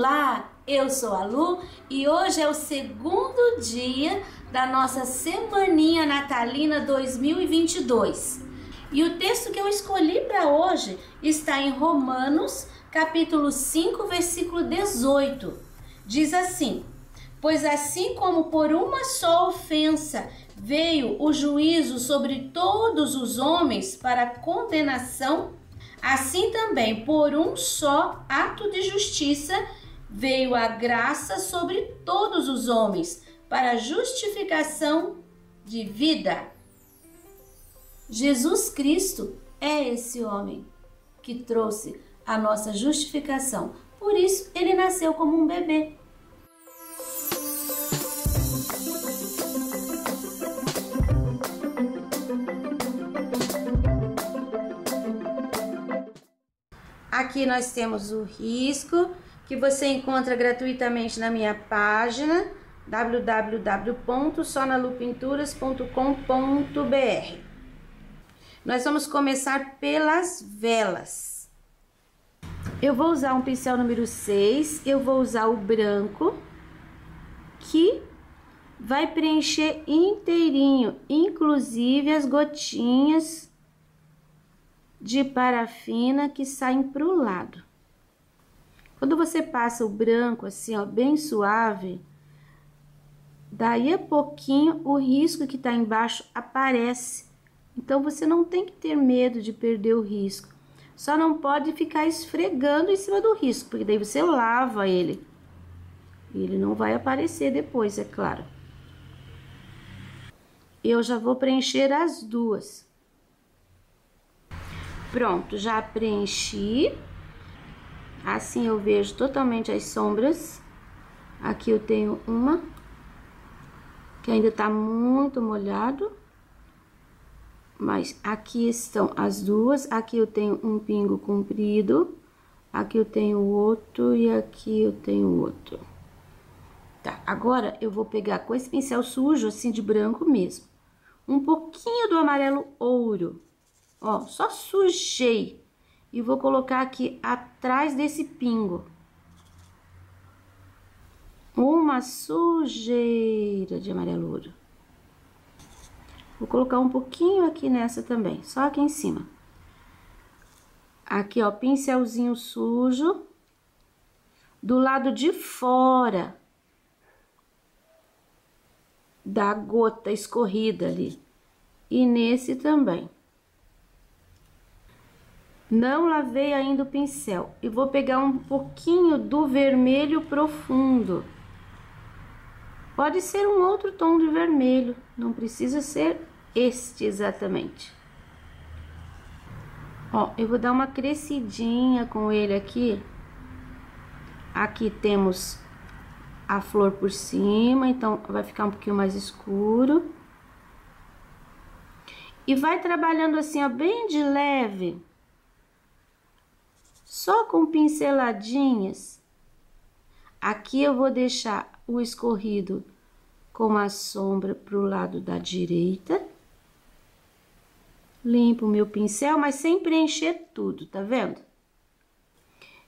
Olá, eu sou a Lu e hoje é o segundo dia da nossa Semaninha Natalina 2022. E o texto que eu escolhi para hoje está em Romanos, capítulo 5, versículo 18. Diz assim: pois assim como por uma só ofensa veio o juízo sobre todos os homens para condenação, assim também por um só ato de justiça veio a graça sobre todos os homens para justificação de vida. Jesus Cristo é esse homem que trouxe a nossa justificação. Por isso, ele nasceu como um bebê. Aqui nós temos o risco que você encontra gratuitamente na minha página www.sonalupinturas.com.br. Nós vamos começar pelas velas. Eu vou usar um pincel número 6, eu vou usar o branco, que vai preencher inteirinho, inclusive as gotinhas de parafina que saem para o lado. Quando você passa o branco assim, ó, bem suave, daí a pouquinho o risco que tá embaixo aparece. Então você não tem que ter medo de perder o risco. Só não pode ficar esfregando em cima do risco, porque daí você lava ele. E ele não vai aparecer depois, é claro. Eu já vou preencher as duas. Pronto, já preenchi. Assim eu vejo totalmente as sombras. Aqui eu tenho uma que ainda tá muito molhado, mas aqui estão as duas. Aqui eu tenho um pingo comprido, aqui eu tenho outro e aqui eu tenho outro. Tá, agora eu vou pegar com esse pincel sujo, assim de branco mesmo, um pouquinho do amarelo ouro, ó, só sujei. E vou colocar aqui atrás desse pingo. Uma sujeira de amarelo ouro. Vou colocar um pouquinho aqui nessa também, só aqui em cima. Aqui, ó, pincelzinho sujo. Do lado de fora da gota escorrida ali. E nesse também. Não lavei ainda o pincel e vou pegar um pouquinho do vermelho profundo. Pode ser um outro tom de vermelho, não precisa ser este exatamente. Ó, eu vou dar uma crescidinha com ele aqui. Aqui temos a flor por cima, então vai ficar um pouquinho mais escuro. E vai trabalhando assim, ó, bem de leve. Só com pinceladinhas. Aqui eu vou deixar o escorrido com a sombra pro lado da direita. Limpo o meu pincel, mas sem preencher tudo, tá vendo?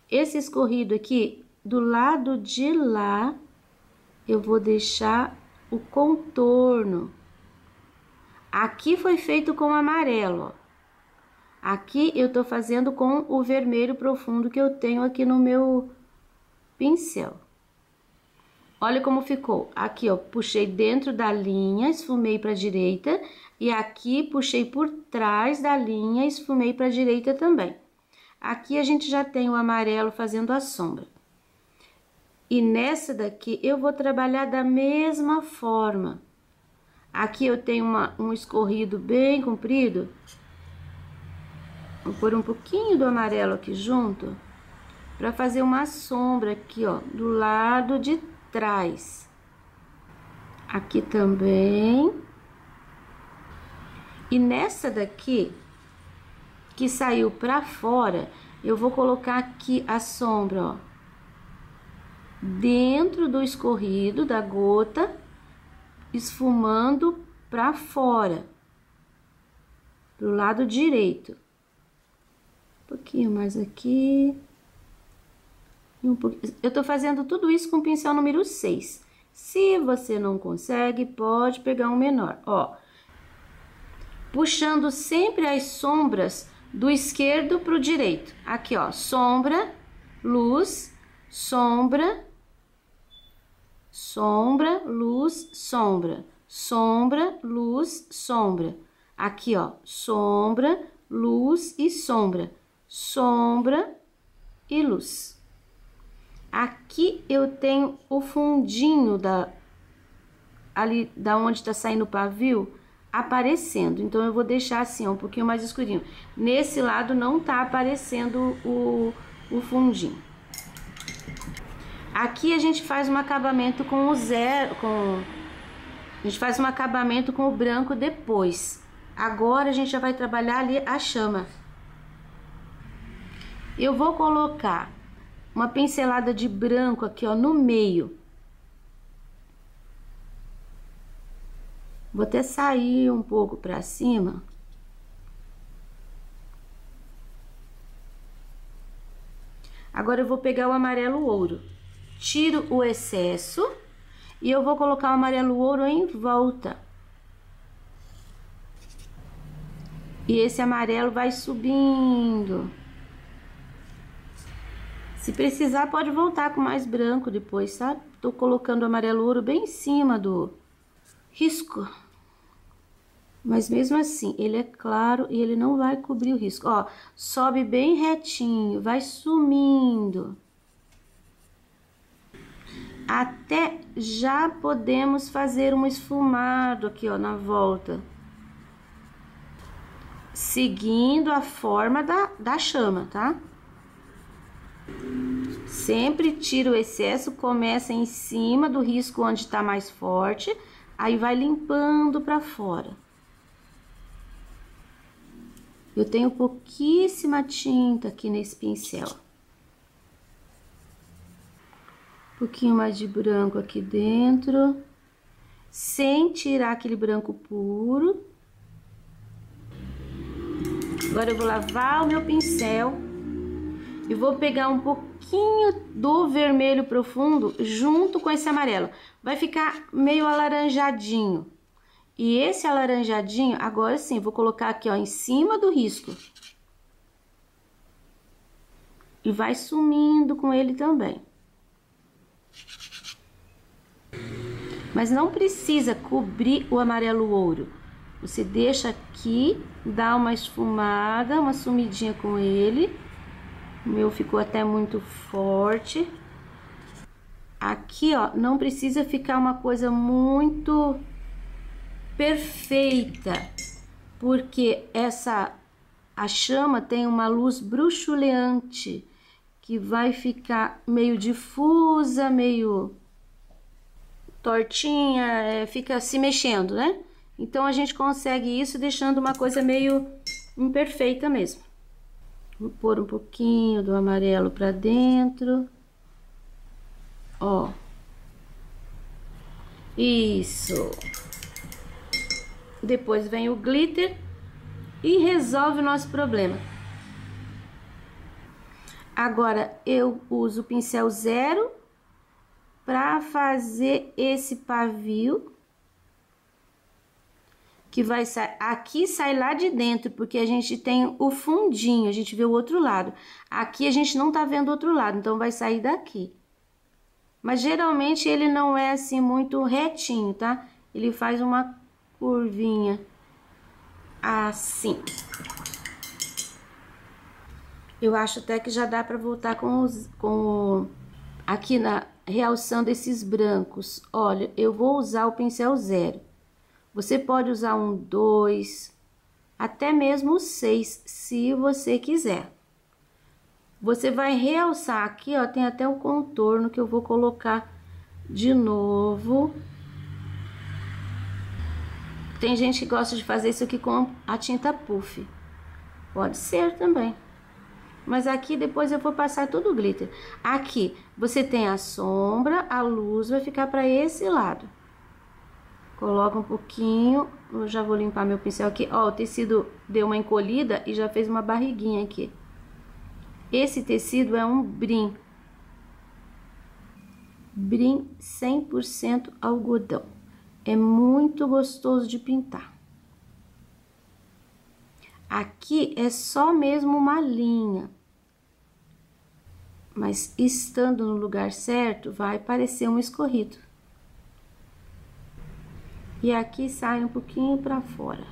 Esse escorrido aqui, do lado de lá, eu vou deixar o contorno. Aqui foi feito com amarelo, ó. Aqui eu tô fazendo com o vermelho profundo que eu tenho aqui no meu pincel. Olha como ficou. Aqui, ó, puxei dentro da linha, esfumei para a direita. E aqui puxei por trás da linha, esfumei para a direita também. Aqui a gente já tem o amarelo fazendo a sombra. E nessa daqui eu vou trabalhar da mesma forma. Aqui eu tenho um escorrido bem comprido. Vou pôr um pouquinho do amarelo aqui junto, para fazer uma sombra aqui, ó, do lado de trás. Aqui também. E nessa daqui, que saiu pra fora, eu vou colocar aqui a sombra, ó, dentro do escorrido da gota, esfumando pra fora, pro lado direito. Um pouquinho mais aqui. Eu tô fazendo tudo isso com o pincel número 6. Se você não consegue, pode pegar um menor, ó. Puxando sempre as sombras do esquerdo pro direito. Aqui, ó, sombra, luz, sombra, sombra, luz, sombra, sombra, luz, sombra. Aqui, ó, sombra, luz e sombra, sombra e luz. Aqui eu tenho o fundinho ali da onde tá saindo o pavio aparecendo. Então eu vou deixar assim, ó, um pouquinho mais escurinho. Nesse lado não tá aparecendo o fundinho. Aqui a gente faz um acabamento com o zero, a gente faz um acabamento com o branco depois. Agora a gente já vai trabalhar ali a chama. Eu vou colocar uma pincelada de branco aqui, ó, no meio. Vou até sair um pouco pra cima. Agora eu vou pegar o amarelo ouro. Tiro o excesso e eu vou colocar o amarelo ouro em volta. E esse amarelo vai subindo. Se precisar, pode voltar com mais branco depois, sabe? Tô colocando o amarelo ouro bem em cima do risco. Mas mesmo assim, ele é claro e ele não vai cobrir o risco. Ó, sobe bem retinho, vai sumindo. Até já podemos fazer um esfumado aqui, ó, na volta. Seguindo a forma da chama, tá? Sempre tira o excesso, começa em cima do risco onde tá mais forte, aí vai limpando pra fora. Eu tenho pouquíssima tinta aqui nesse pincel. Um pouquinho mais de branco aqui dentro, sem tirar aquele branco puro. Agora eu vou lavar o meu pincel e vou pegar um pouquinho do vermelho profundo junto com esse amarelo. Vai ficar meio alaranjadinho. E esse alaranjadinho, agora sim, vou colocar aqui, ó, em cima do risco. E vai sumindo com ele também. Mas não precisa cobrir o amarelo ouro. Você deixa aqui, dá uma esfumada, uma sumidinha com ele. O meu ficou até muito forte. Aqui, ó, não precisa ficar uma coisa muito perfeita, porque a chama tem uma luz bruxuleante que vai ficar meio difusa, meio tortinha, fica se mexendo, né? Então a gente consegue isso deixando uma coisa meio imperfeita mesmo. Vou pôr um pouquinho do amarelo pra dentro. Ó. Isso. Depois vem o glitter e resolve o nosso problema. Agora eu uso o pincel 0 para fazer esse pavio que vai sair aqui, sai lá de dentro, porque a gente tem o fundinho, a gente vê o outro lado. Aqui a gente não tá vendo o outro lado, então vai sair daqui. Mas geralmente ele não é assim muito retinho, tá? Ele faz uma curvinha assim. Eu acho até que já dá para voltar aqui realçando esses brancos. Olha, eu vou usar o pincel 0. Você pode usar um 2, até mesmo o 6, se você quiser. Você vai realçar aqui, ó, tem até o contorno que eu vou colocar de novo. Tem gente que gosta de fazer isso aqui com a tinta puff. Pode ser também. Mas aqui depois eu vou passar todo o glitter. Aqui você tem a sombra, a luz vai ficar para esse lado. Coloca um pouquinho, eu já vou limpar meu pincel aqui. Ó, o tecido deu uma encolhida e já fez uma barriguinha aqui. Esse tecido é um brim. brim 100% algodão. É muito gostoso de pintar. Aqui é só mesmo uma linha. Mas estando no lugar certo, vai parecer um escorrido. E aqui sai um pouquinho para fora.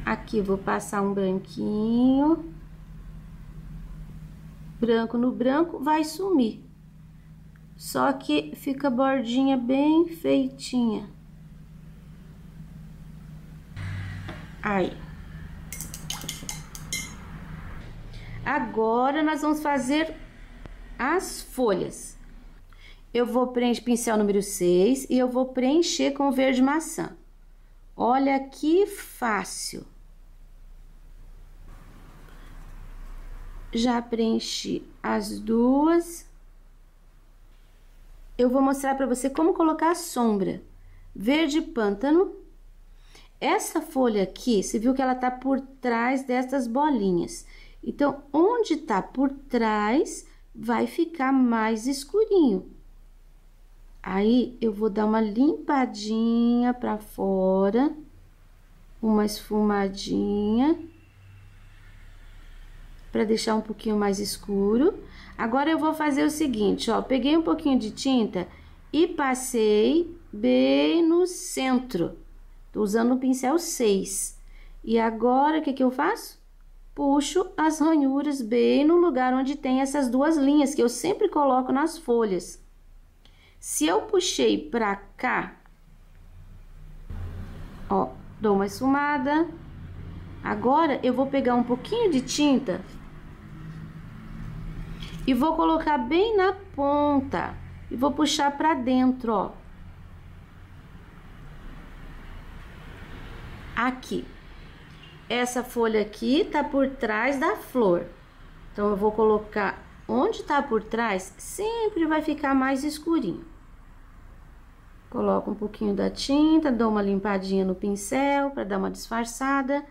Aqui vou passar um branquinho. Branco no branco vai sumir. Só que fica a bordinha bem feitinha. Aí. Agora, nós vamos fazer as folhas. Eu vou preencher pincel número 6 e eu vou preencher com verde maçã. Olha que fácil. Já preenchi as duas. Eu vou mostrar para você como colocar a sombra. Verde pântano. Essa folha aqui, você viu que ela tá por trás dessas bolinhas. Então, onde tá por trás, vai ficar mais escurinho. Aí, eu vou dar uma limpadinha pra fora, uma esfumadinha, pra deixar um pouquinho mais escuro. Agora, eu vou fazer o seguinte, ó, peguei um pouquinho de tinta e passei bem no centro. Tô usando o pincel 6. E agora, o que que eu faço? Puxo as ranhuras bem no lugar onde tem essas duas linhas que eu sempre coloco nas folhas. Se eu puxei pra cá, ó, dou uma esfumada. Agora, eu vou pegar um pouquinho de tinta e vou colocar bem na ponta e vou puxar pra dentro, ó. Aqui. Essa folha aqui tá por trás da flor. Então, eu vou colocar onde tá por trás, sempre vai ficar mais escurinho. Coloco um pouquinho da tinta, dou uma limpadinha no pincel para dar uma disfarçada.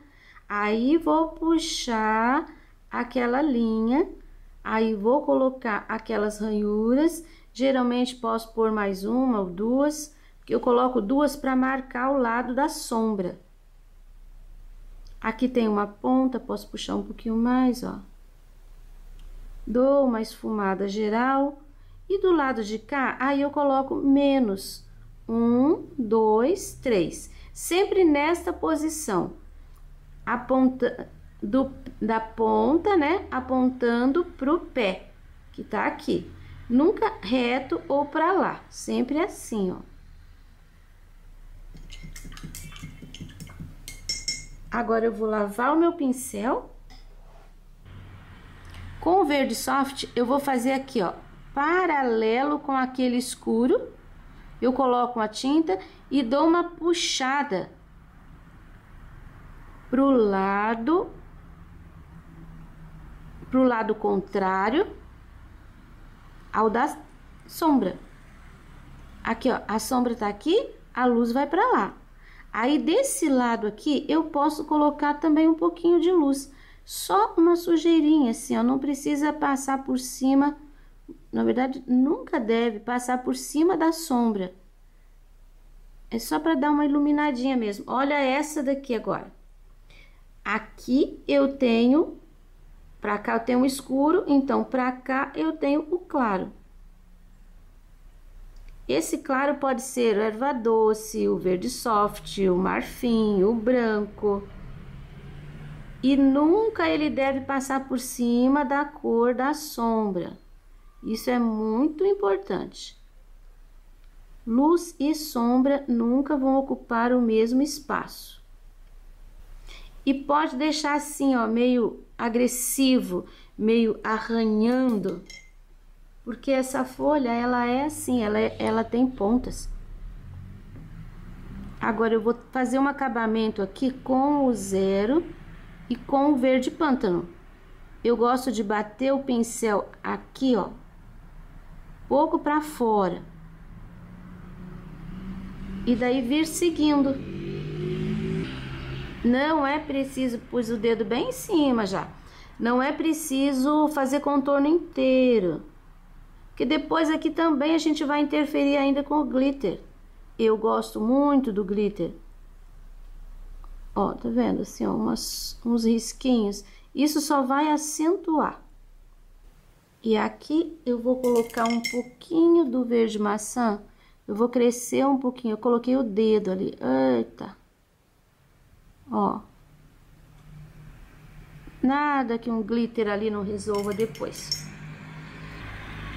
Aí, vou puxar aquela linha. Aí, vou colocar aquelas ranhuras. Geralmente, posso pôr mais uma ou duas, porque eu coloco duas para marcar o lado da sombra. Aqui tem uma ponta, posso puxar um pouquinho mais, ó. Dou uma esfumada geral. E do lado de cá, aí eu coloco menos. 1, 2, 3. Sempre nesta posição. A ponta da ponta, né? Apontando pro pé, que tá aqui. Nunca reto ou pra lá. Sempre assim, ó. Agora, eu vou lavar o meu pincel. Com o verde soft, eu vou fazer aqui, ó, paralelo com aquele escuro. Eu coloco a tinta e dou uma puxada pro lado contrário ao da sombra. Aqui, ó, a sombra tá aqui, a luz vai pra lá. Aí, desse lado aqui, eu posso colocar também um pouquinho de luz. Só uma sujeirinha, assim, ó, não precisa passar por cima. Na verdade, nunca deve passar por cima da sombra. É só para dar uma iluminadinha mesmo. Olha essa daqui agora. Aqui eu tenho, pra cá eu tenho o escuro, então pra cá eu tenho o claro. Esse claro pode ser o erva doce, o verde soft, o marfim, o branco. E nunca ele deve passar por cima da cor da sombra. Isso é muito importante. Luz e sombra nunca vão ocupar o mesmo espaço. E pode deixar assim, ó, meio agressivo, meio arranhando. Porque essa folha, ela é assim, ela tem pontas. Agora, eu vou fazer um acabamento aqui com o 0 e com o verde pântano. Eu gosto de bater o pincel aqui, ó, pouco pra fora. E daí vir seguindo. Não é preciso, pus o dedo bem em cima já. Não é preciso fazer contorno inteiro. Porque depois aqui também a gente vai interferir ainda com o glitter. Eu gosto muito do glitter. Ó, tá vendo? Assim, ó, uns risquinhos. Isso só vai acentuar. E aqui eu vou colocar um pouquinho do verde maçã. Eu vou crescer um pouquinho. Eu coloquei o dedo ali. Eita. Ó. Nada que um glitter ali não resolva depois.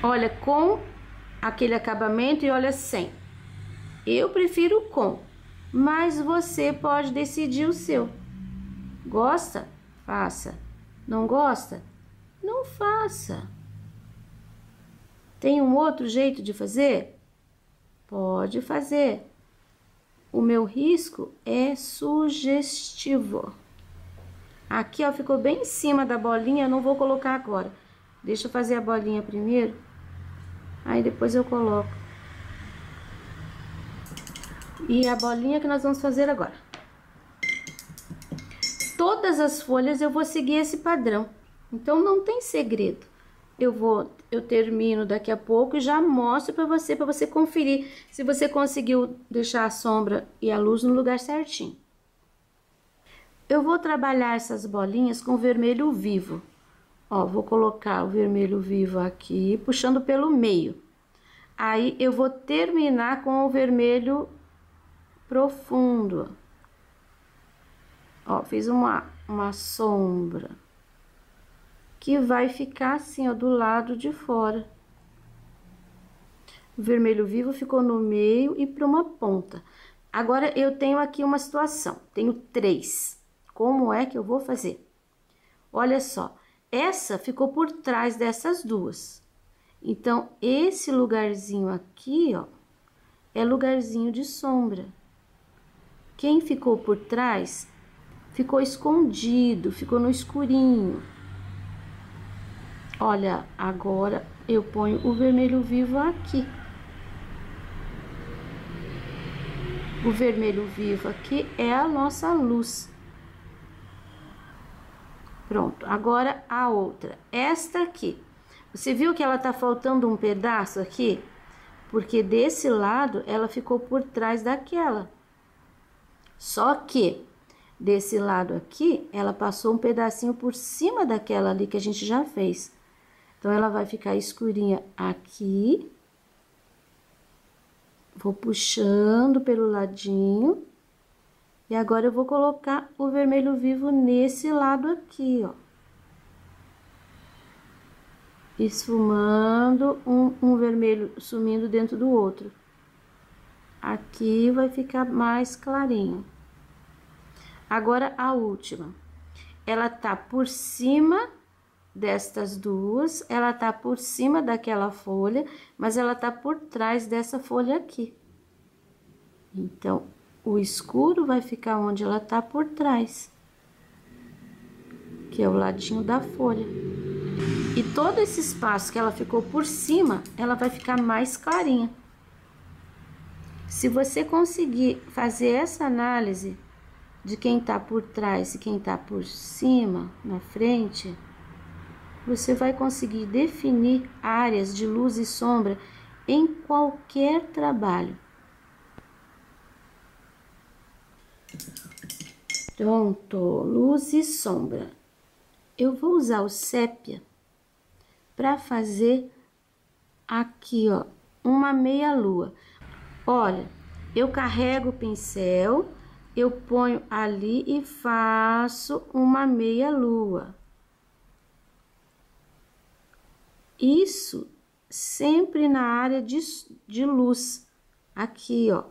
Olha com aquele acabamento e olha sem. Eu prefiro com, mas você pode decidir o seu. Gosta? Faça. Não gosta? Não faça. Tem um outro jeito de fazer? Pode fazer. O meu risco é sugestivo. Aqui, ó, ficou bem em cima da bolinha, eu não vou colocar agora. Deixa eu fazer a bolinha primeiro. Aí depois eu coloco. E a bolinha que nós vamos fazer agora. Todas as folhas eu vou seguir esse padrão. Então não tem segredo. Eu termino daqui a pouco e já mostro para você conferir se você conseguiu deixar a sombra e a luz no lugar certinho. Eu vou trabalhar essas bolinhas com vermelho vivo. Ó, vou colocar o vermelho vivo aqui, puxando pelo meio. Aí eu vou terminar com o vermelho profundo. Ó, fiz uma sombra que vai ficar assim, ó, do lado de fora. O vermelho vivo ficou no meio e para uma ponta. Agora eu tenho aqui uma situação, tenho 3. Como é que eu vou fazer? Olha só, essa ficou por trás dessas duas. Então, esse lugarzinho aqui, ó, é lugarzinho de sombra. Quem ficou por trás, ficou escondido, ficou no escurinho. Olha, agora eu ponho o vermelho vivo aqui. O vermelho vivo aqui é a nossa luz. Pronto, agora a outra. Esta aqui. Você viu que ela tá faltando um pedaço aqui? Porque desse lado ela ficou por trás daquela. Só que desse lado aqui, ela passou um pedacinho por cima daquela ali que a gente já fez. Então, ela vai ficar escurinha aqui. Vou puxando pelo ladinho. E agora eu vou colocar o vermelho vivo nesse lado aqui, ó. Esfumando, um vermelho sumindo dentro do outro. Aqui vai ficar mais clarinho. Agora, a última. Ela tá por cima destas duas, ela tá por cima daquela folha, mas ela tá por trás dessa folha aqui. Então, o escuro vai ficar onde ela tá por trás, que é o ladinho da folha. E todo esse espaço que ela ficou por cima, ela vai ficar mais clarinha. Se você conseguir fazer essa análise de quem tá por trás e quem tá por cima, na frente, você vai conseguir definir áreas de luz e sombra em qualquer trabalho. Pronto, luz e sombra. Eu vou usar o sépia para fazer aqui, ó, uma meia-lua. Olha, eu carrego o pincel, eu ponho ali e faço uma meia-lua. Isso sempre na área de luz, aqui, ó.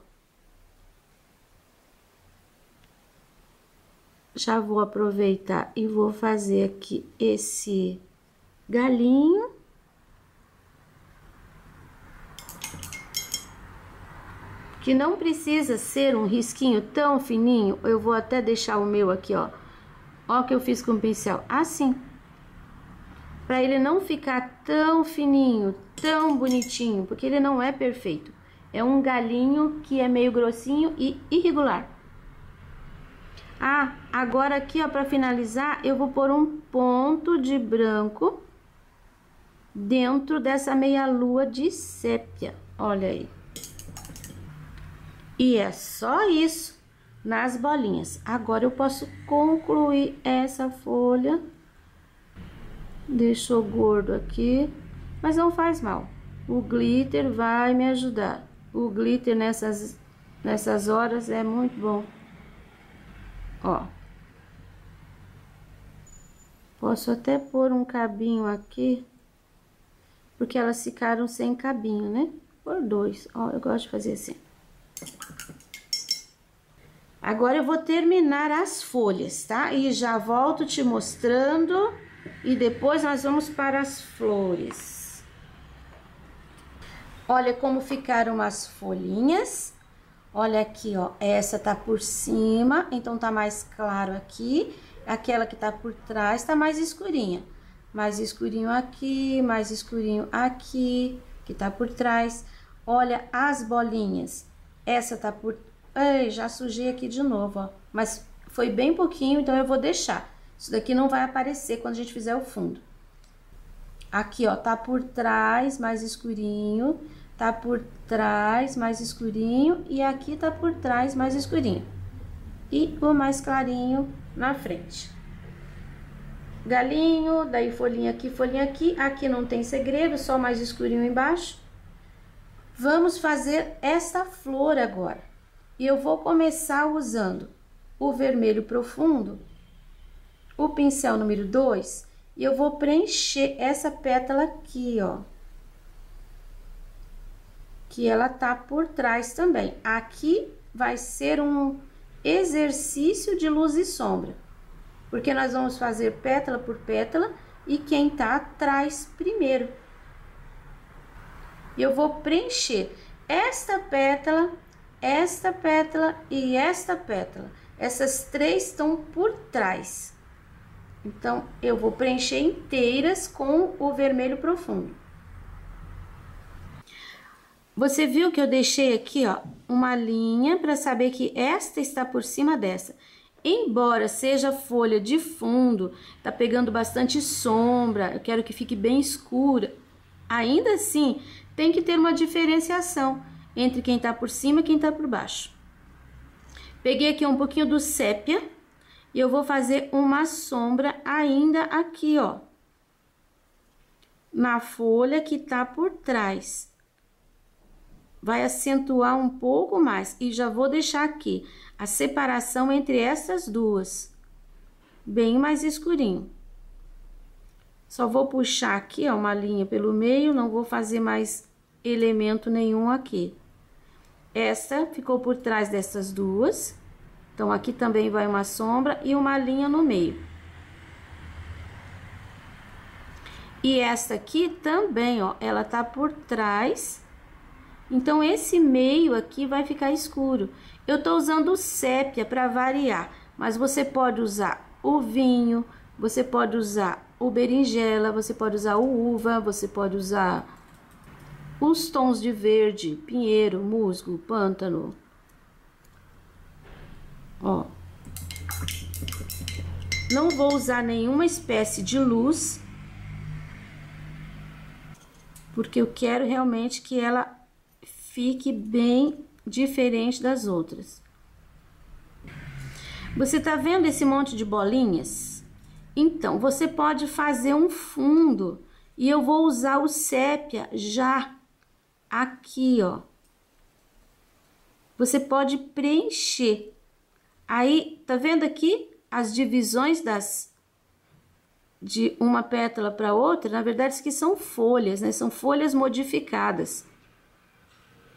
Já vou aproveitar e vou fazer aqui esse galinho. Que não precisa ser um risquinho tão fininho, eu vou até deixar o meu aqui, ó. Ó o que eu fiz com o pincel, assim. Pra ele não ficar tão fininho, tão bonitinho, porque ele não é perfeito. É um galinho que é meio grossinho e irregular. Ah, agora aqui, ó, pra finalizar, eu vou pôr um ponto de branco dentro dessa meia-lua de sépia. Olha aí. E é só isso nas bolinhas. Agora eu posso concluir essa folha. Deixou gordo aqui, mas não faz mal. O glitter vai me ajudar. O glitter nessas horas é muito bom. Ó. Posso até pôr um cabinho aqui, porque elas ficaram sem cabinho, né? Por 2. Ó, eu gosto de fazer assim. Agora eu vou terminar as folhas, tá? E já volto te mostrando e depois nós vamos para as flores. Olha como ficaram as folhinhas. Olha aqui, ó, essa tá por cima, então tá mais claro aqui. Aquela que tá por trás tá mais escurinha. Mais escurinho aqui, mais escurinho aqui, que tá por trás. Olha as bolinhas. Essa tá por... Ai, já sujei aqui de novo, ó. Mas foi bem pouquinho, então eu vou deixar. Isso daqui não vai aparecer quando a gente fizer o fundo. Aqui, ó, tá por trás, mais escurinho. Tá por trás, mais escurinho. E aqui tá por trás, mais escurinho. E o mais clarinho na frente. Galinho, daí folhinha aqui, folhinha aqui. Aqui não tem segredo, só mais escurinho embaixo. Vamos fazer essa flor agora. E eu vou começar usando o vermelho profundo, o pincel número 2, e eu vou preencher essa pétala aqui, ó. Que ela tá por trás também. Aqui vai ser um exercício de luz e sombra, porque nós vamos fazer pétala por pétala e quem tá atrás primeiro. Eu vou preencher esta pétala e esta pétala. Essas 3 estão por trás. Então, eu vou preencher inteiras com o vermelho profundo. Você viu que eu deixei aqui, ó, uma linha para saber que esta está por cima dessa. Embora seja folha de fundo, tá pegando bastante sombra, eu quero que fique bem escura. Ainda assim, tem que ter uma diferenciação entre quem tá por cima e quem tá por baixo. Peguei aqui um pouquinho do sépia e eu vou fazer uma sombra ainda aqui, ó, na folha que tá por trás. Vai acentuar um pouco mais e já vou deixar aqui a separação entre essas duas, bem mais escurinho. Só vou puxar aqui, ó, uma linha pelo meio, não vou fazer mais elemento nenhum aqui. Essa ficou por trás dessas duas, então aqui também vai uma sombra e uma linha no meio. E essa aqui também, ó, ela tá por trás. Então, esse meio aqui vai ficar escuro. Eu tô usando o sépia para variar, mas você pode usar o vinho, você pode usar o berinjela, você pode usar o uva, você pode usar os tons de verde, pinheiro, musgo, pântano. Ó. Não vou usar nenhuma espécie de luz, porque eu quero realmente que ela fique bem diferente das outras. Você tá vendo esse monte de bolinhas? Então, você pode fazer um fundo e eu vou usar o sépia já aqui, ó. Você pode preencher. Aí, tá vendo aqui as divisões de uma pétala para outra? Na verdade, isso aqui são folhas, né? São folhas modificadas.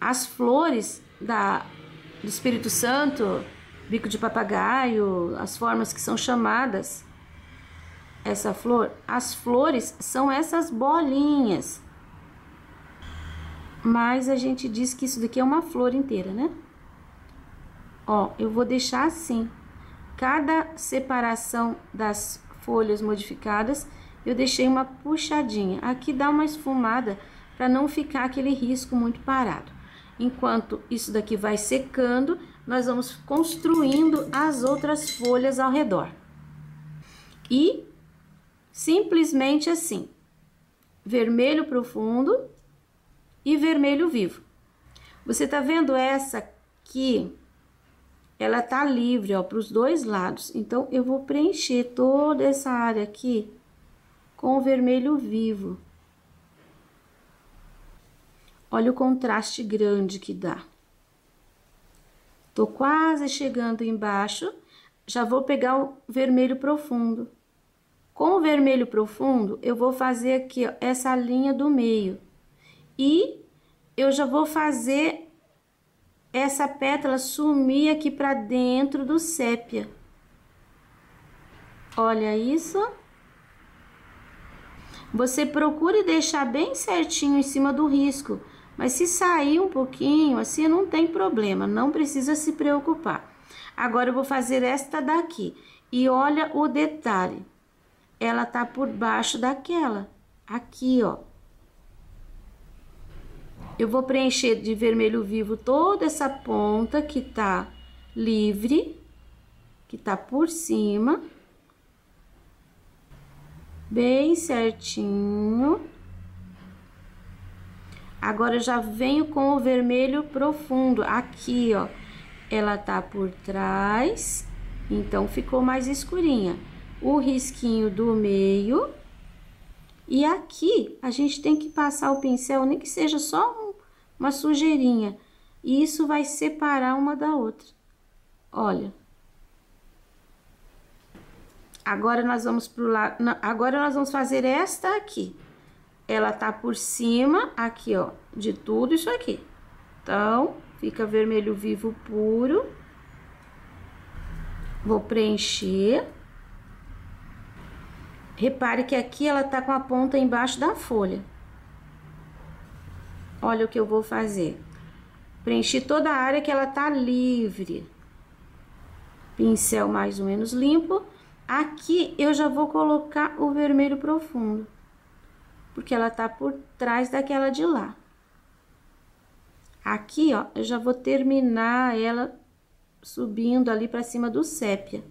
As flores do Espírito Santo, bico de papagaio, as formas que são chamadas essa flor, as flores são essas bolinhas. Mas a gente diz que isso daqui é uma flor inteira, né? Ó, eu vou deixar assim. Cada separação das folhas modificadas, eu deixei uma puxadinha. Aqui dá uma esfumada para não ficar aquele risco muito parado. Enquanto isso daqui vai secando, nós vamos construindo as outras folhas ao redor. E simplesmente assim, vermelho profundo e vermelho vivo. Você tá vendo essa aqui? Ela tá livre, ó, para os dois lados. Então, eu vou preencher toda essa área aqui com o vermelho vivo. Olha o contraste grande que dá. Tô quase chegando embaixo, já vou pegar o vermelho profundo. Com o vermelho profundo, eu vou fazer aqui, ó, essa linha do meio. E eu já vou fazer essa pétala sumir aqui pra dentro do sépia. Olha isso. Você procure deixar bem certinho em cima do risco, mas se sair um pouquinho, assim, não tem problema, não precisa se preocupar. Agora, eu vou fazer esta daqui, e olha o detalhe, ela tá por baixo daquela, aqui, ó. Eu vou preencher de vermelho vivo toda essa ponta que tá livre, que tá por cima, bem certinho. Agora, eu já venho com o vermelho profundo, aqui, ó, ela tá por trás, então ficou mais escurinha. O risquinho do meio, e aqui a gente tem que passar o pincel, nem que seja só uma sujeirinha, e isso vai separar uma da outra. Olha. Agora, nós vamos pro lado, agora nós vamos fazer esta aqui. Ela tá por cima, aqui, ó, de tudo isso aqui. Então, fica vermelho vivo puro. Vou preencher. Repare que aqui ela tá com a ponta embaixo da folha. Olha o que eu vou fazer. Preenchi toda a área que ela tá livre. Pincel mais ou menos limpo. Aqui eu já vou colocar o vermelho profundo, porque ela tá por trás daquela de lá. Aqui, ó, eu já vou terminar ela subindo ali pra cima do sépia.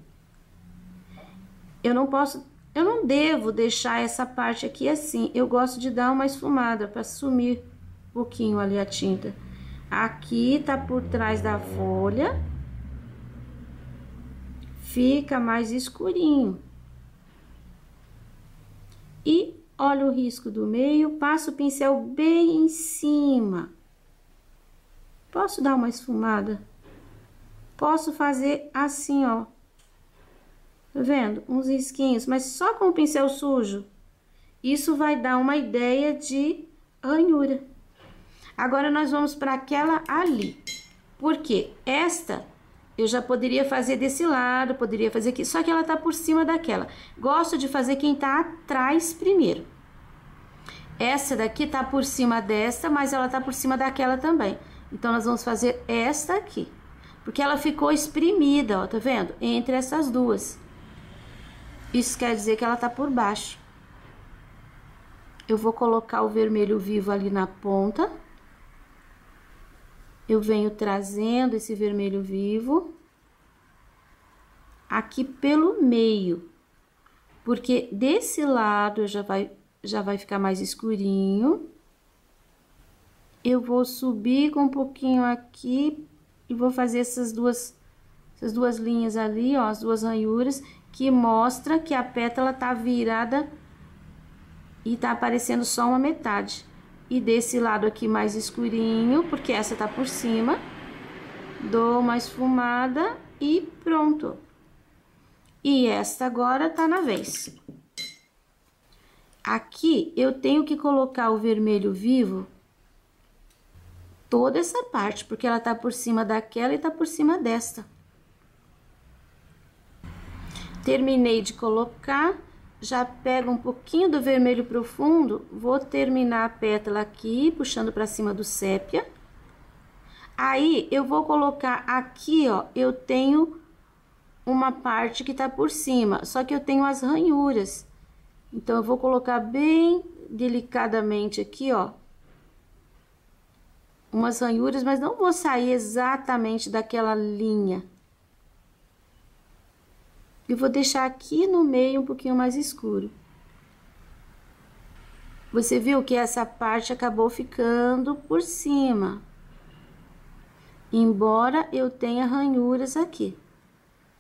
Eu não devo deixar essa parte aqui assim. Eu gosto de dar uma esfumada pra sumir um pouquinho ali a tinta. Aqui tá por trás da folha. Fica mais escurinho. E olha o risco do meio, passo o pincel bem em cima. Posso dar uma esfumada? Posso fazer assim, ó. Tá vendo? Uns risquinhos, mas só com o pincel sujo. Isso vai dar uma ideia de ranhura. Agora, nós vamos para aquela ali. Porque esta eu já poderia fazer desse lado, poderia fazer aqui, só que ela tá por cima daquela. Gosto de fazer quem tá atrás primeiro. Essa daqui tá por cima desta, mas ela tá por cima daquela também. Então, nós vamos fazer esta aqui. Porque ela ficou espremida, ó, tá vendo? Entre essas duas. Isso quer dizer que ela tá por baixo. Eu vou colocar o vermelho vivo ali na ponta. Eu venho trazendo esse vermelho vivo aqui pelo meio, porque desse lado já vai ficar mais escurinho. Eu vou subir com um pouquinho aqui e vou fazer essas duas linhas ali, ó, as duas ranhuras, que mostra que a pétala tá virada e tá aparecendo só uma metade. E desse lado aqui mais escurinho, porque essa tá por cima, dou uma esfumada e pronto. E esta agora tá na vez. Aqui eu tenho que colocar o vermelho vivo toda essa parte, porque ela tá por cima daquela e tá por cima desta. Terminei de colocar. Já pego um pouquinho do vermelho profundo, vou terminar a pétala aqui, puxando pra cima do sépia. Aí, eu vou colocar aqui, ó, eu tenho uma parte que tá por cima, só que eu tenho as ranhuras. Então, eu vou colocar bem delicadamente aqui, ó, umas ranhuras, mas não vou sair exatamente daquela linha. E vou deixar aqui no meio um pouquinho mais escuro. Você viu que essa parte acabou ficando por cima. Embora eu tenha ranhuras aqui.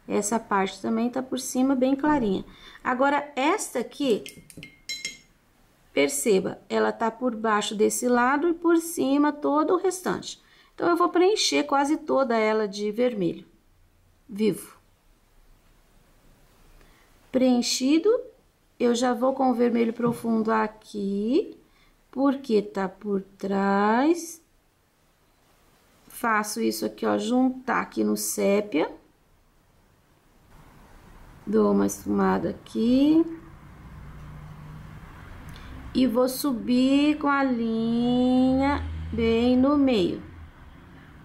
Essa parte também tá por cima bem clarinha. Agora, esta aqui, perceba, ela tá por baixo desse lado e por cima todo o restante. Então, eu vou preencher quase toda ela de vermelho vivo. Preenchido, eu já vou com o vermelho profundo aqui, porque tá por trás. Faço isso aqui, ó, juntar aqui no sépia. Dou uma esfumada aqui. E vou subir com a linha bem no meio.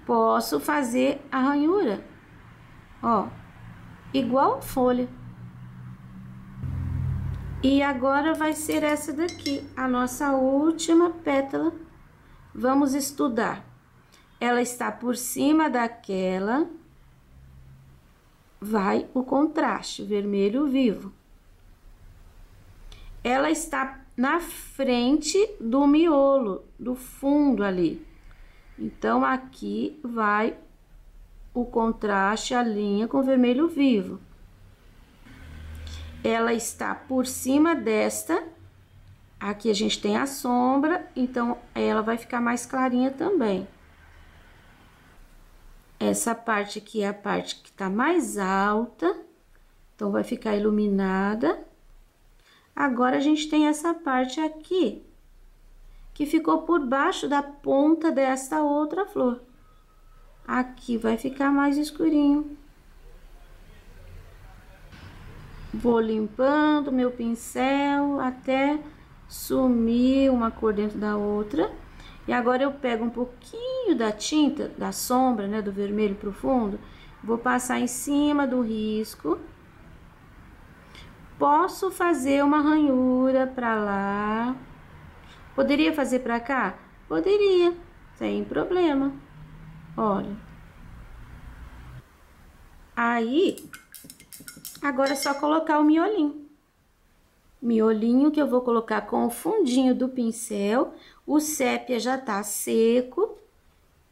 Posso fazer a ranhura, ó, igual folha. E agora vai ser essa daqui, a nossa última pétala. Vamos estudar. Ela está por cima daquela, vai o contraste, vermelho vivo. Ela está na frente do miolo, do fundo ali. Então, aqui vai o contraste, a linha com vermelho vivo. Ela está por cima desta, aqui a gente tem a sombra, então ela vai ficar mais clarinha também. Essa parte aqui é a parte que tá mais alta, então vai ficar iluminada. Agora, a gente tem essa parte aqui, que ficou por baixo da ponta desta outra flor. Aqui vai ficar mais escurinho. Vou limpando meu pincel até sumir uma cor dentro da outra. E agora eu pego um pouquinho da tinta, da sombra, né, do vermelho profundo, vou passar em cima do risco. Posso fazer uma ranhura pra lá. Poderia fazer pra cá? Poderia, sem problema. Olha. Aí, agora é só colocar o miolinho. Miolinho que eu vou colocar com o fundinho do pincel. O sépia já tá seco.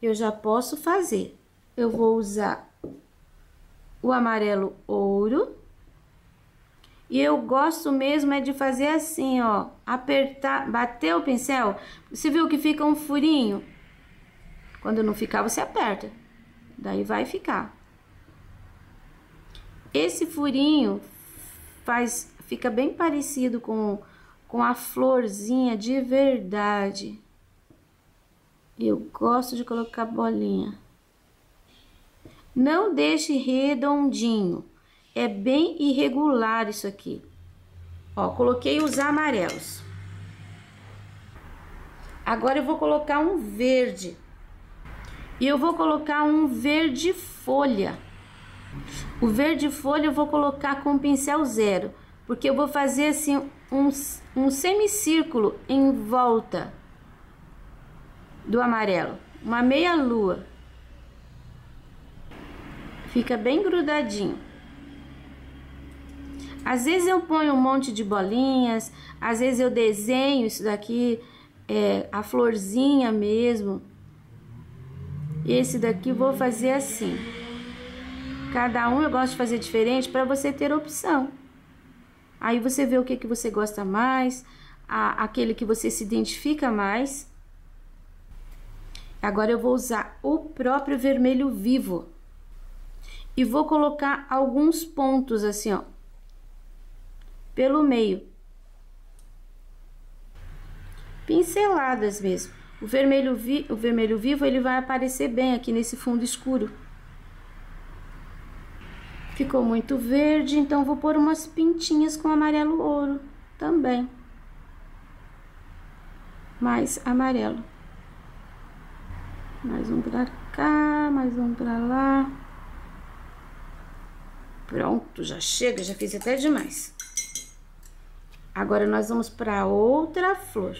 Eu já posso fazer. Eu vou usar o amarelo ouro. E eu gosto mesmo é de fazer assim, ó. Apertar, bater o pincel. Você viu que fica um furinho? Quando não ficar, você aperta. Daí vai ficar. Esse furinho fica bem parecido com a florzinha de verdade. Eu gosto de colocar bolinha. Não deixe redondinho. É bem irregular isso aqui. Ó, coloquei os amarelos. Agora eu vou colocar um verde. E eu vou colocar um verde folha. O verde folha eu vou colocar com pincel zero, porque eu vou fazer assim um semicírculo em volta do amarelo, uma meia lua. Fica bem grudadinho. Às vezes eu ponho um monte de bolinhas, às vezes eu desenho isso daqui, a florzinha mesmo. Esse daqui eu vou fazer assim. Cada um eu gosto de fazer diferente para você ter opção. Aí você vê o que você gosta mais, aquele que você se identifica mais. Agora eu vou usar o próprio vermelho vivo. E vou colocar alguns pontos assim, ó. Pelo meio. Pinceladas mesmo. O vermelho vivo, ele vai aparecer bem aqui nesse fundo escuro. Ficou muito verde, então vou pôr umas pintinhas com amarelo ouro também. Mais amarelo. Mais um pra cá, mais um pra lá. Pronto, já chega, já fiz até demais. Agora, nós vamos para outra flor.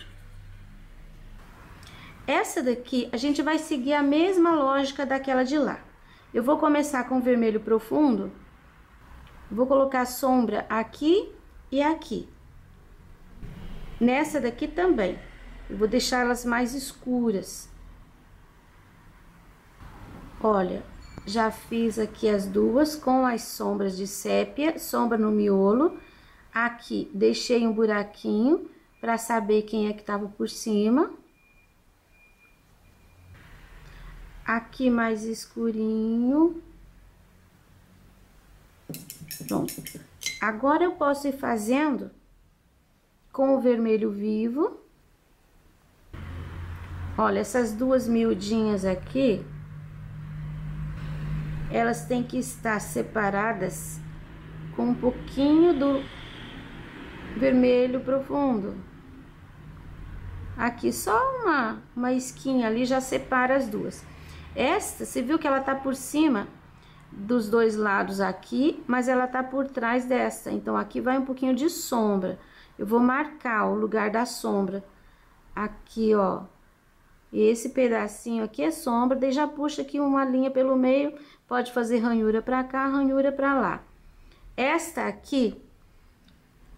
Essa daqui, a gente vai seguir a mesma lógica daquela de lá. Eu vou começar com vermelho profundo. Vou colocar sombra aqui e aqui. Nessa daqui também, eu vou deixar elas mais escuras. Olha, já fiz aqui as duas com as sombras de sépia, sombra no miolo. Aqui, deixei um buraquinho para saber quem é que tava por cima. Aqui mais escurinho. Pronto. Agora eu posso ir fazendo com o vermelho vivo. Olha, essas duas miudinhas aqui, elas têm que estar separadas com um pouquinho do vermelho profundo. Aqui só uma esquinha ali já separa as duas. Esta, você viu que ela tá por cima dos dois lados aqui, mas ela tá por trás desta. Então, aqui vai um pouquinho de sombra. Eu vou marcar o lugar da sombra. Aqui, ó. Esse pedacinho aqui é sombra, daí já puxa aqui uma linha pelo meio. Pode fazer ranhura pra cá, ranhura pra lá. Esta aqui,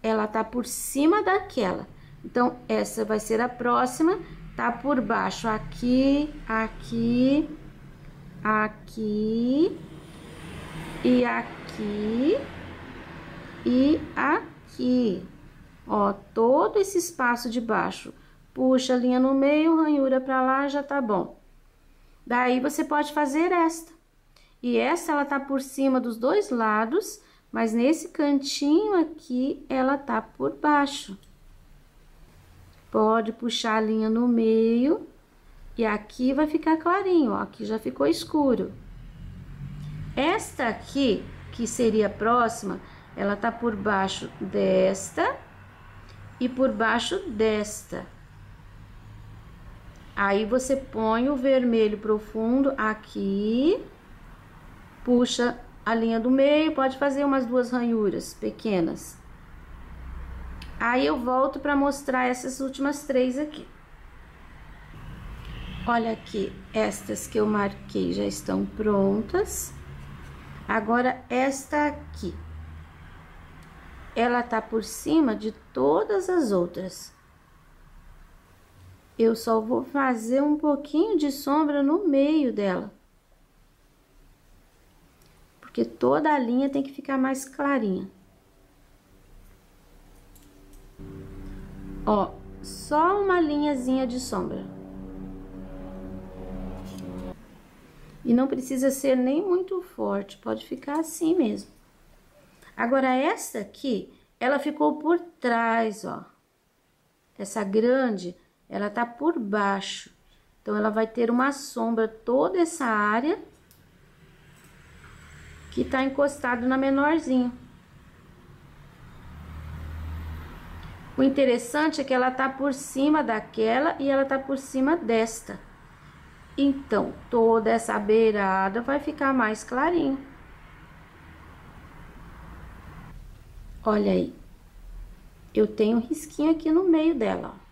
ela tá por cima daquela. Então, essa vai ser a próxima. Tá por baixo aqui, aqui, aqui, e aqui, e aqui. Ó, todo esse espaço de baixo. Puxa a linha no meio, ranhura pra lá, já tá bom. Daí, você pode fazer esta. E essa, ela tá por cima dos dois lados, mas nesse cantinho aqui, ela tá por baixo. Pode puxar a linha no meio, e aqui vai ficar clarinho, ó, aqui já ficou escuro. Esta aqui, que seria a próxima, ela tá por baixo desta e por baixo desta. Aí, você põe o vermelho profundo aqui, puxa a linha do meio, pode fazer umas duas ranhuras pequenas. Aí, eu volto para mostrar essas últimas três aqui. Olha aqui, estas que eu marquei já estão prontas. Agora, esta aqui, ela tá por cima de todas as outras. Eu só vou fazer um pouquinho de sombra no meio dela. Porque toda a linha tem que ficar mais clarinha. Ó, só uma linhazinha de sombra. E não precisa ser nem muito forte, pode ficar assim mesmo. Agora, essa aqui, ela ficou por trás, ó. Essa grande, ela tá por baixo. Então, ela vai ter uma sombra toda essa área que tá encostado na menorzinha. O interessante é que ela tá por cima daquela e ela tá por cima desta. Então, toda essa beirada vai ficar mais clarinho. Olha aí. Eu tenho um risquinho aqui no meio dela, ó.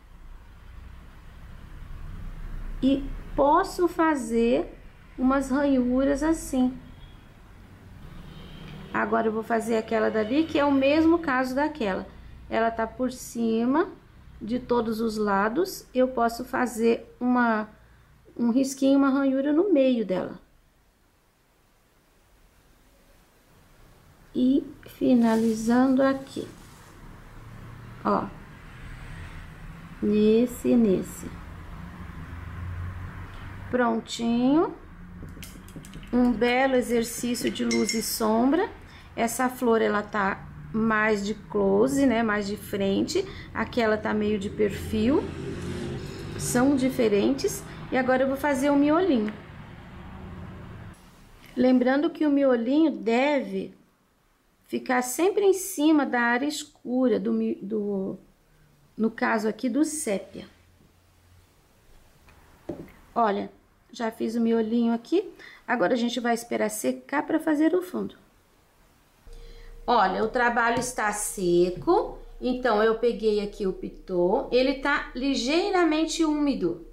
E posso fazer umas ranhuras assim. Agora, eu vou fazer aquela dali, que é o mesmo caso daquela. Ela tá por cima de todos os lados. Eu posso fazer um risquinho, uma ranhura no meio dela. E finalizando aqui. Ó. Nesse. Prontinho. Um belo exercício de luz e sombra. Essa flor, ela tá mais de close, né? Mais de frente. Aquela tá meio de perfil. São diferentes. E agora eu vou fazer o miolinho. Lembrando que o miolinho deve ficar sempre em cima da área escura, no caso aqui do sépia. Olha, já fiz o miolinho aqui. Agora a gente vai esperar secar para fazer o fundo. Olha, o trabalho está seco, então eu peguei aqui o pitô, ele tá ligeiramente úmido.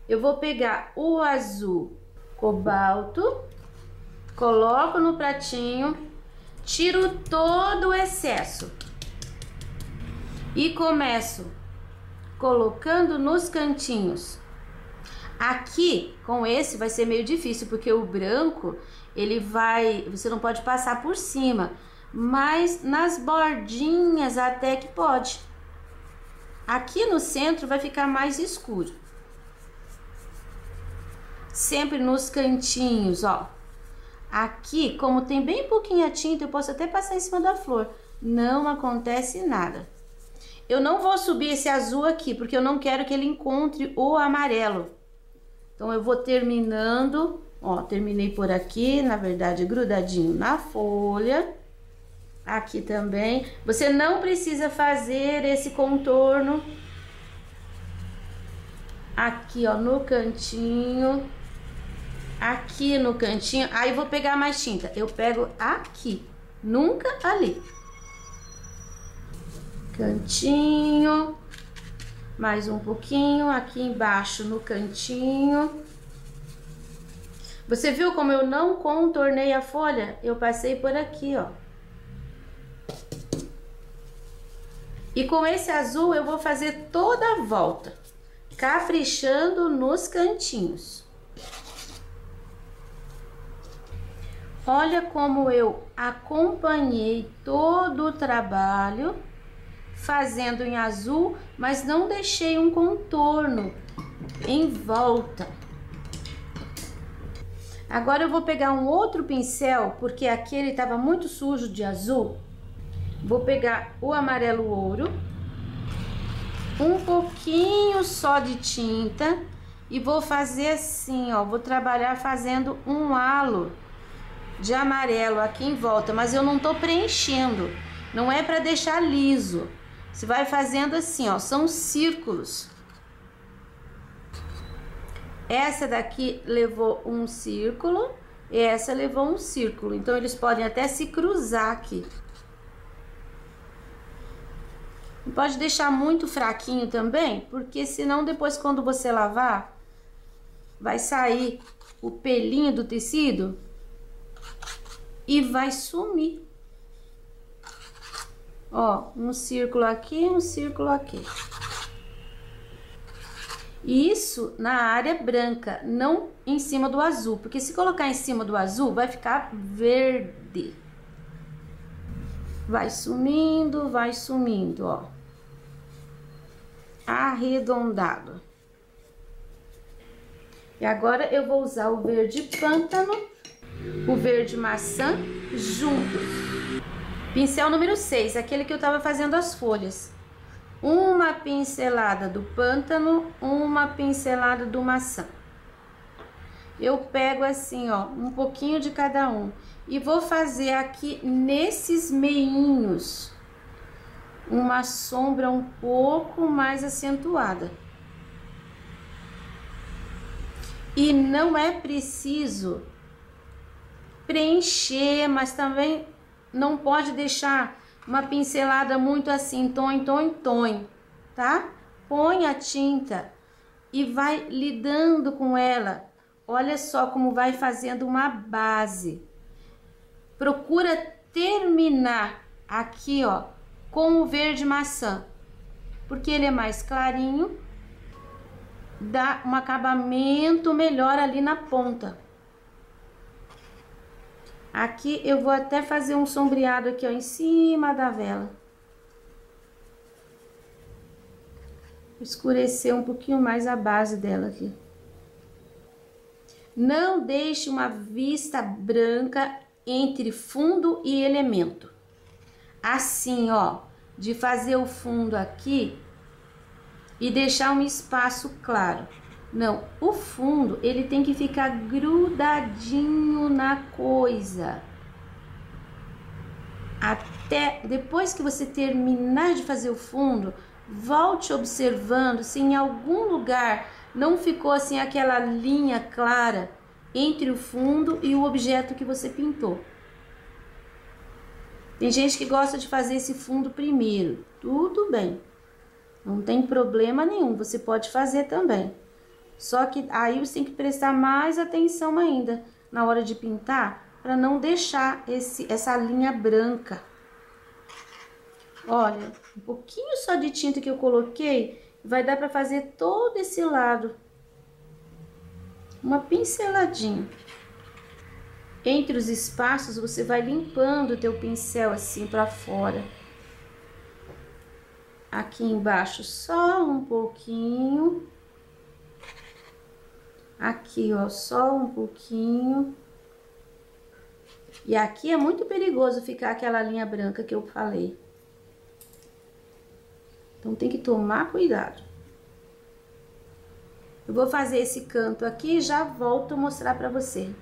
Eu vou pegar o azul cobalto, coloco no pratinho, tiro todo o excesso e começo colocando nos cantinhos. Aqui, com esse, vai ser meio difícil, porque o branco, você não pode passar por cima, mas nas bordinhas até que pode. Aqui no centro vai ficar mais escuro. Sempre nos cantinhos, ó. Aqui, como tem bem pouquinha tinta, eu posso até passar em cima da flor. Não acontece nada. Eu não vou subir esse azul aqui, porque eu não quero que ele encontre o amarelo. Então, eu vou terminando, ó, terminei por aqui, na verdade, grudadinho na folha. Aqui também. Você não precisa fazer esse contorno. Aqui, ó, no cantinho. Aqui no cantinho. Aí, vou pegar mais tinta. Eu pego aqui, nunca ali. Cantinho. Mais um pouquinho aqui embaixo no cantinho. Você viu como eu não contornei a folha? Eu passei por aqui, ó. E com esse azul eu vou fazer toda a volta, caprichando nos cantinhos. Olha como eu acompanhei todo o trabalho fazendo em azul, mas não deixei um contorno em volta. Agora eu vou pegar um outro pincel, porque aqui ele estava muito sujo de azul. Vou pegar o amarelo ouro, um pouquinho só de tinta e vou fazer assim, ó, vou trabalhar fazendo um halo de amarelo aqui em volta, mas eu não tô preenchendo, não é para deixar liso. Você vai fazendo assim, ó, são círculos. Essa daqui levou um círculo e essa levou um círculo, então eles podem até se cruzar aqui. Não pode deixar muito fraquinho também, porque senão depois quando você lavar, vai sair o pelinho do tecido e vai sumir. Ó, um círculo aqui, um círculo aqui. Isso na área branca, não em cima do azul, porque se colocar em cima do azul, vai ficar verde. Vai sumindo, ó. Arredondado. E agora eu vou usar o verde pântano, o verde maçã juntos. Pincel número 6, aquele que eu tava fazendo as folhas. Uma pincelada do pântano, uma pincelada do maçã. Eu pego assim, ó, um pouquinho de cada um. E vou fazer aqui nesses meinhos uma sombra um pouco mais acentuada. E não é preciso preencher, mas também não pode deixar uma pincelada muito assim, tom, tá? Põe a tinta e vai lidando com ela. Olha só como vai fazendo uma base. Procura terminar aqui, ó, com o verde maçã, porque ele é mais clarinho, dá um acabamento melhor ali na ponta. Aqui eu vou até fazer um sombreado aqui, ó, em cima da vela. Escurecer um pouquinho mais a base dela aqui. Não deixe uma vista branca entre fundo e elemento. Assim, ó, de fazer o fundo aqui e deixar um espaço claro. Não, o fundo, ele tem que ficar grudadinho na coisa. Até depois que você terminar de fazer o fundo, volte observando se em algum lugar não ficou assim aquela linha clara entre o fundo e o objeto que você pintou. Tem gente que gosta de fazer esse fundo primeiro. Tudo bem. Não tem problema nenhum, você pode fazer também. Só que aí você tem que prestar mais atenção ainda na hora de pintar, para não deixar essa linha branca. Olha, um pouquinho só de tinta que eu coloquei Vai dar para fazer todo esse lado. Uma pinceladinha. Entre os espaços, você vai limpando o teu pincel assim para fora. Aqui embaixo, só um pouquinho. Aqui, ó, só um pouquinho. E aqui é muito perigoso ficar aquela linha branca que eu falei. Então, tem que tomar cuidado. Eu vou fazer esse canto aqui e já volto a mostrar pra você.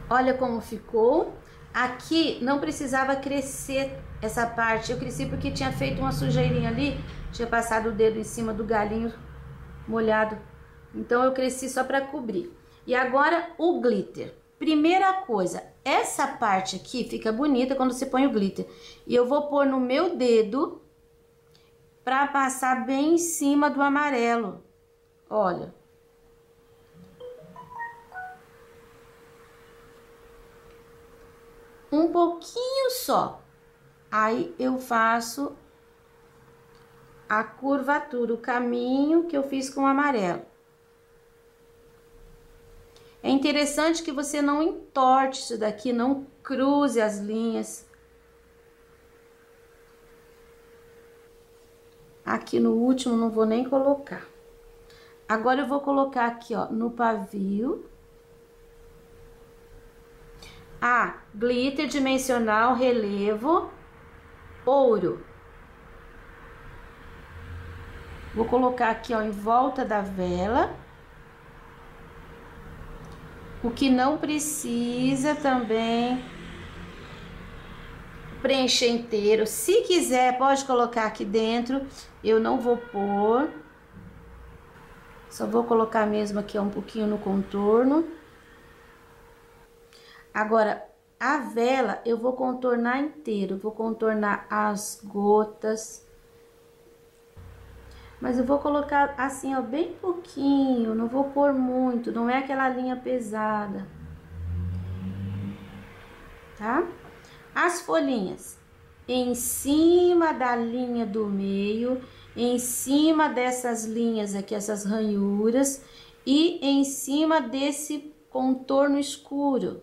Olha como ficou. Aqui não precisava crescer essa parte. Eu cresci porque tinha feito uma sujeirinha ali. Tinha passado o dedo em cima do galinho molhado. Então, eu cresci só pra cobrir. E agora, o glitter. Primeira coisa, essa parte aqui fica bonita quando você põe o glitter. E eu vou pôr no meu dedo pra passar bem em cima do amarelo. Olha. Um pouquinho só. Aí eu faço a curvatura, o caminho que eu fiz com o amarelo. É interessante que você não entorte isso daqui, não cruze as linhas. Aqui no último não vou nem colocar. Agora eu vou colocar aqui, ó, no pavio. Glitter dimensional, relevo, ouro. Vou colocar aqui, ó, em volta da vela. O que não precisa também preencher inteiro. Se quiser, pode colocar aqui dentro. Eu não vou pôr. Só vou colocar mesmo aqui, ó, um pouquinho no contorno. Agora, a vela eu vou contornar inteiro. Vou contornar as gotas. Mas eu vou colocar assim, ó, bem pouquinho, não vou pôr muito, não é aquela linha pesada, tá? As folhinhas, em cima da linha do meio, em cima dessas linhas aqui, essas ranhuras, e em cima desse contorno escuro.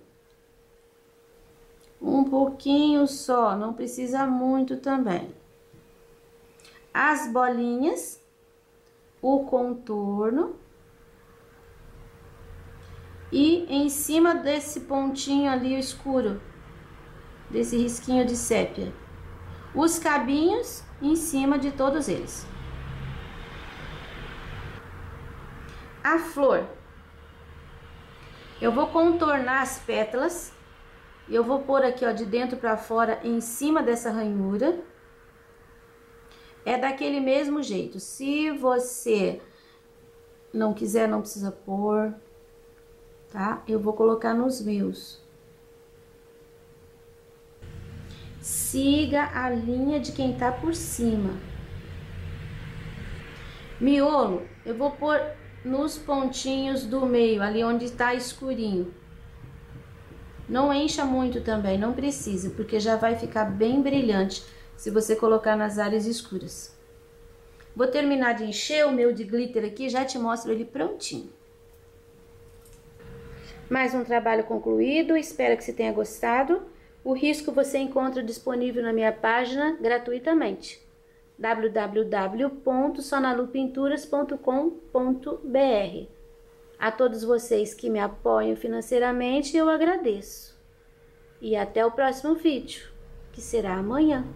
Um pouquinho só, não precisa muito também. As bolinhas, o contorno e em cima desse pontinho ali escuro, desse risquinho de sépia, os cabinhos em cima de todos eles. A flor, eu vou contornar as pétalas e eu vou pôr aqui, ó, de dentro para fora em cima dessa ranhura. É daquele mesmo jeito. Se você não quiser, não precisa pôr, tá? Eu vou colocar nos meus. Siga a linha de quem tá por cima. Miolo, eu vou pôr nos pontinhos do meio, ali onde tá escurinho. Não encha muito também, não precisa, porque já vai ficar bem brilhante se você colocar nas áreas escuras. Vou terminar de encher o meu de glitter aqui, já te mostro ele prontinho. Mais um trabalho concluído, espero que você tenha gostado. O risco você encontra disponível na minha página gratuitamente. www.sonalupinturas.com.br. A todos vocês que me apoiam financeiramente, eu agradeço. E até o próximo vídeo, que será amanhã.